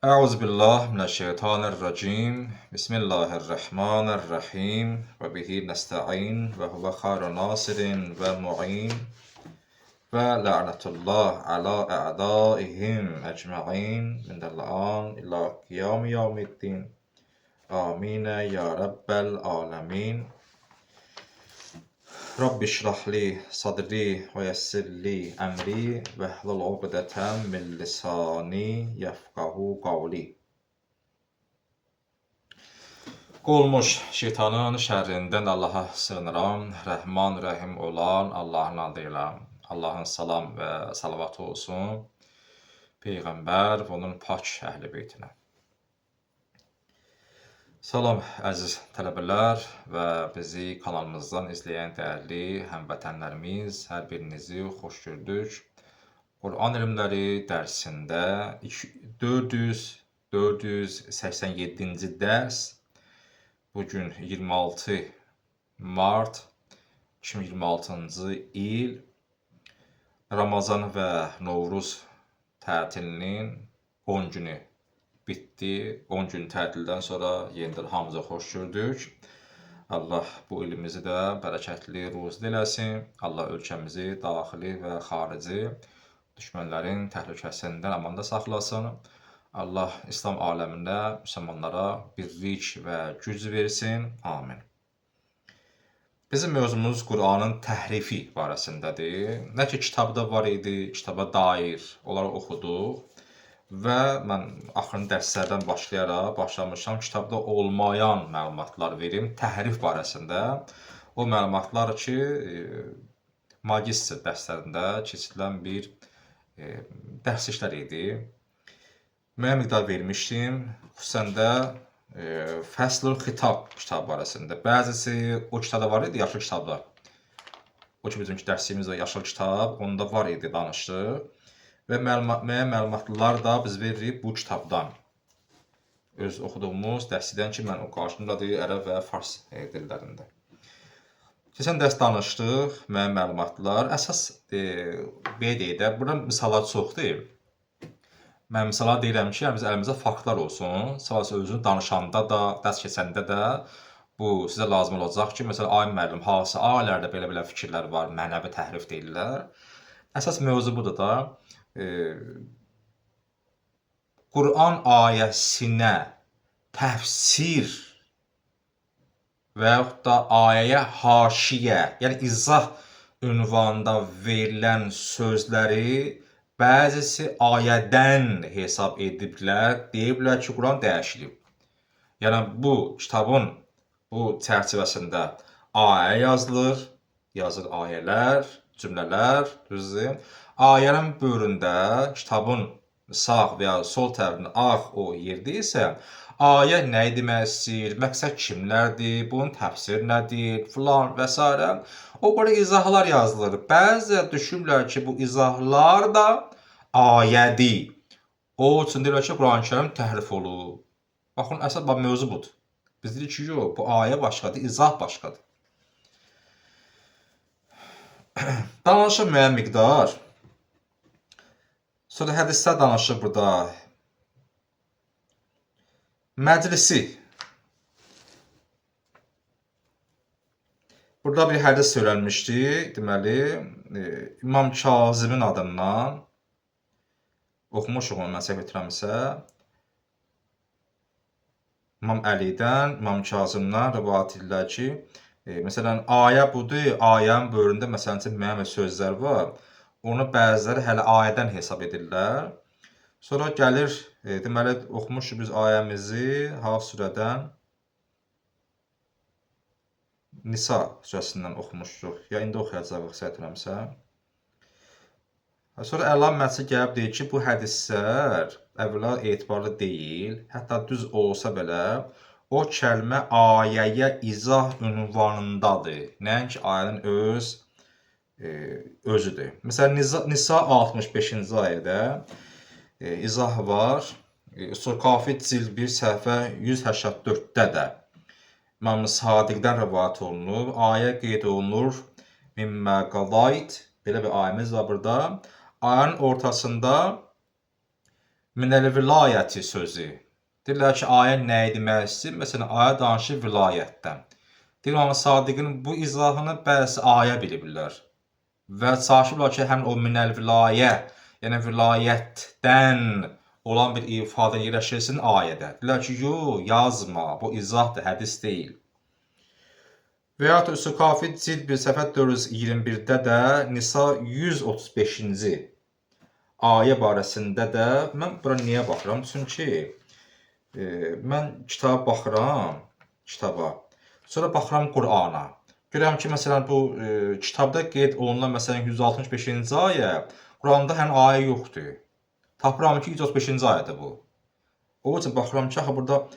أعوذ بالله من الشيطان الرجيم بسم الله الرحمن الرحيم وبه نستعين وهو خير ناصر ومعين ولعنة الله على أعدائهم أجمعين من الآن إلى قيام يوم الدين آمين يا رب العالمين رب اشرح لي صدري ويسر لي أمري واحلل عقدة من لساني يفقهوا قولي. Qolmuş şeytanın şərrindən Allaha sığınıram. Rəhman, rəhim olan Allahın adıyla. Allahın salam və salavatı olsun Peyğəmbər və onun pak əhli beytinə. Salam əziz tələbələr və bizi kanalımızdan izləyən dəyərli həmvətənlərimiz, hər birinizi xoş gördük. Quran elmləri dərsində 487-ci dərs. Bugün 26 Mart 2026-cı il Ramazan və Novruz tətilinin 10 günü bitdi. 10 gün tətildən sonra yenidən hamıca xoş gördük. Allah bu ilimizi də bərəkətli, ruzlu eləsin. Allah ölkəmizi daxili və xarici düşmənlərin təhlükəsindən amanda saxlasın. Allah İslam aləmində müsəlmanlara birlik və güc versin. Amin. Bizim mövzumuz Quranın təhrifi barəsindədir. Nə ki kitabda var idi, kitaba dair onları oxuduq və mən axırıncı dərslərdən başlamışam kitabda olmayan məlumatlar verim təhrif barəsində. O məlumatlar ki magistr dərslərində keçirilən bir dərsliklər idi. Müəyyən miqdar vermişdim, xüsusən də Fəslül Xitab kitabı barəsində. Bəzisi o kitabda var idi, yaşıl kitablar. O ki bizimki dərsimiz var, yaşıl kitab, onda var idi, danışdıq. Və müəyyən məlumatlar da biz veririk bu kitabdan. Öz oxuduğumuz dərsdən ki, mən o qarşımdadır ərəb və fars dillərində. Keçən dərs danışdıq, müəyyən məlumatlar. Əsas belə deyək də, burada misallar çoxdur. Mən misala deyirəm ki, biz əlimizdə faktlar olsun. Savası özünü danışanda da, dərs keçəndə də bu sizə lazım olacaq ki, məsələn, ay müəllim, hansı ayələrdə belə-belə fikirlər var, mənəvi təhrif deyirlər. Əsas mövzu budur da, Quran ayəsinə təfsir və yaxud da ayəyə haşiyə, yəni izah ünvanında verilən sözləri bəzisi ayədən hesab ediblər, deyiblər ki, Quran dəyişilib. Yəni, bu kitabın bu çərçivəsində ayə yazılır ayələr, cümlələr, düzdür. Ayənin böyründə kitabın sağ və ya sol tərəfində ağ o yerdə isə ayə nə demək istəyir, məqsəd kimlərdir, bunun təfsiri nədir, filan və s. O burada izahlar yazılır. Bəzilər düşünürlər ki, bu izahlar da ayədir. O üçün deyirlər ki, Quran-Kərim təhrif olub. Baxın, əsas mövzu budur. Biz deyirik ki, yox, bu ayə başqadır, izah başqadır. Danışıq müəyyən miqdar. Sonra hədislər danışıq burada. Məclisi. Burada bir hədis söylənmişdi. Deməli, İmam Kazımın adından oxumuşuq onu, mən səhv etmirəmsə. İmam Əlidən, İmam Kazımdan rivayət edirlər ki, məsələn, ayə budur, ayənin böyründə məsələn üçün müəyyən sözlər var. Onu bəziləri hələ ayədən hesab edirlər. Sonra gəlir, deməli, oxumuşuq biz ayəmizi Haf surədən Nisa surəsindən oxumuşuq. Ya indi oxuyacaq, səhv etmirəmsə. Sonra Əlam məclisi gəlib deyir ki, bu hədislər əvvəla etibarlı deyil, hətta düz olsa belə, o kəlmə ayəyə izah ünvanındadır. Nəinki ayənin özüdür. Məsələn, Nisa 65-ci ayədə izah var. Surqafi cild 1 səhifə 184-də də İmam Sadiqdən rivayət olunur. Ayə qeyd olunur. Mimmə qadayt. Belə bir ayəmiz var burada. Ayənin ortasında minəl vilayəti sözü. Deyirlər ki, ayə nə demək istəyir? Məsələn, ayə danışır vilayətdən. Deyir, amma Sadiqin bu izahını bəzi ayə biliblər. Və çalışıblar ki, həm o minəl vilayə, yəni vilayətdən olan bir ifadə yerləşirsin ayədə. Deyirlər ki, yox, yazma, bu izahdır, hədis deyil. Və ya Üsukafi cild 1 səhifə 421-də də Nisa 135-ci ayə barəsində də mən bura niyə baxıram? Çünki mən kitaba baxıram, sonra baxıram Qur'ana. Görürəm ki, məsələn, bu kitabda qeyd olunan, məsələn, 165-ci ayə, Qur'anda həm ayə yoxdur. Tapıram ki, 135-ci ayədir bu. O üçün baxıram ki, burada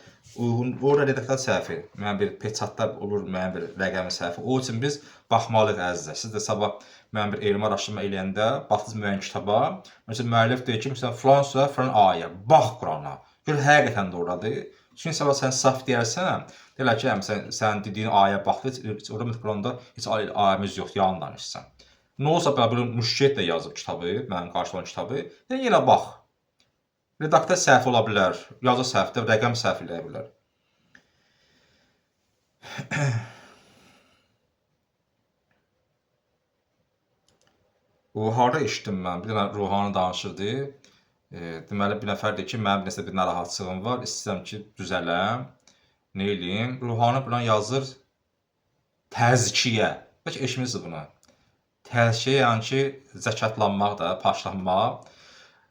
orada redaktör səhvi, mənim bir peçatda olur, mənim bir rəqəmi səhvi. O üçün biz baxmalıyıq əzizlər. Siz də sabah mənim bir elmi araşdırma eləyəndə baxdınız müəyyən kitaba, məsələn, müəllif deyir ki, məsələn, filan surə, filan ayə, bax Qur'ana. Gör, həqiqətən də oradır. Çünki sabah sən saf deyərsən, deyirlər ki, sən dediyin ayə baxdı, orada Qur'anda heç ayəmiz yoxdur, yalan danışırsan. Nə olsa belə bir müşkət də yazıb kitabı, mənim qarşıma kitabı, yenə bax. Redaktör səhv ola bilər, yazı səhvdir, rəqəm səhv eləyə bilər. O, harada eşitdim mən, bir dənə ruhani danışırdı. Deməli, bir nəfər deyir ki, mənim nəsə bir narahatçılığım var, istəyirəm ki, düzələm. Nə eləyim? Ruhani buna yazır təzkiyə. Bəlkə eşitmişsiniz bunu. Təzkiyə yəni ki, zəkatlanmaq da, paşlanmaq.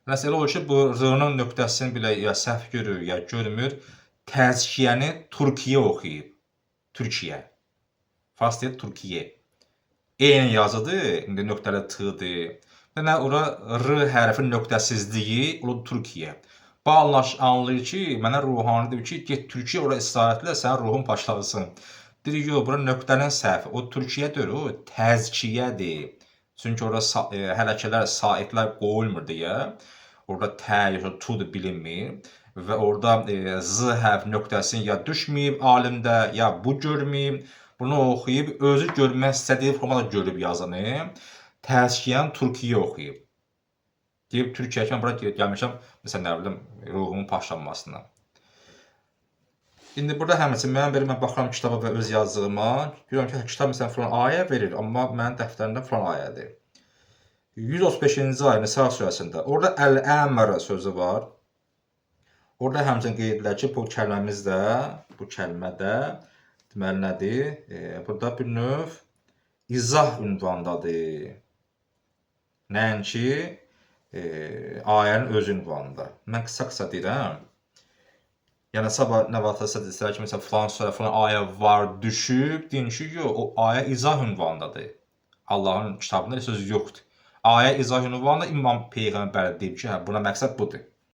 Nəsə elə olur ki, bu R-nın nöqtəsini belə ya səhv görür, ya görmür. Təzkiyəni Türkiyə oxuyub. Türkiyə. Farsça Türkiyə. Eyni yazıdır, indi nöqtəli T-dir. Yəni, ora R hərfin nöqtəsizliyi, o Türkiyə. Bu anlayır ki, mənə ruhani deyir ki, get Türkiyə, ora istirahətlə sənin ruhun başlasın. Deyir, yox, bura nöqtənin səhvi. O Türkiyədir, o təzkiyədir. Çünki orada hərəkələr, saitlər qoyulmur deyə. Orada tə, yoxsa tudur bilinmir. Və orada z hərf nöqtəsini ya düşməyib alimdə, ya bu görməyib. Bunu oxuyub, özü görmək istədiyi formada görüb yazını. Təzkiyəni Türkiyə oxuyub. Deyib, Türkiyəyə mən bura gəlmişəm, məsələn, nə bilim, ruhumun paşlanmasına. İndi burada həmçinin mən baxıram kitaba və öz yazdığıma. Görürəm ki, kitab məsələn filan ayə verir, amma mənim dəftərimdə filan ayədir. 135-ci ayə Nisa surəsində. Orada əl-əmr sözü var. Orada həmçinin qeyd edilir ki, bu kəlmə də deməli nədir? Burada bir növ izah ünvandadır. Nəinki ayənin öz ünvanında. Mən qısa deyirəm. Yəni sabah nə vaxtsa desələr ki, məsələn, filan surə, filan ayə var, düşüb, deyin ki, yox, o ayə izah ünvandadır. Allahın kitabında söz yoxdur. Ayə izah ünvanında İmam Peyğəmbər deyib ki, buna məqsəd budur.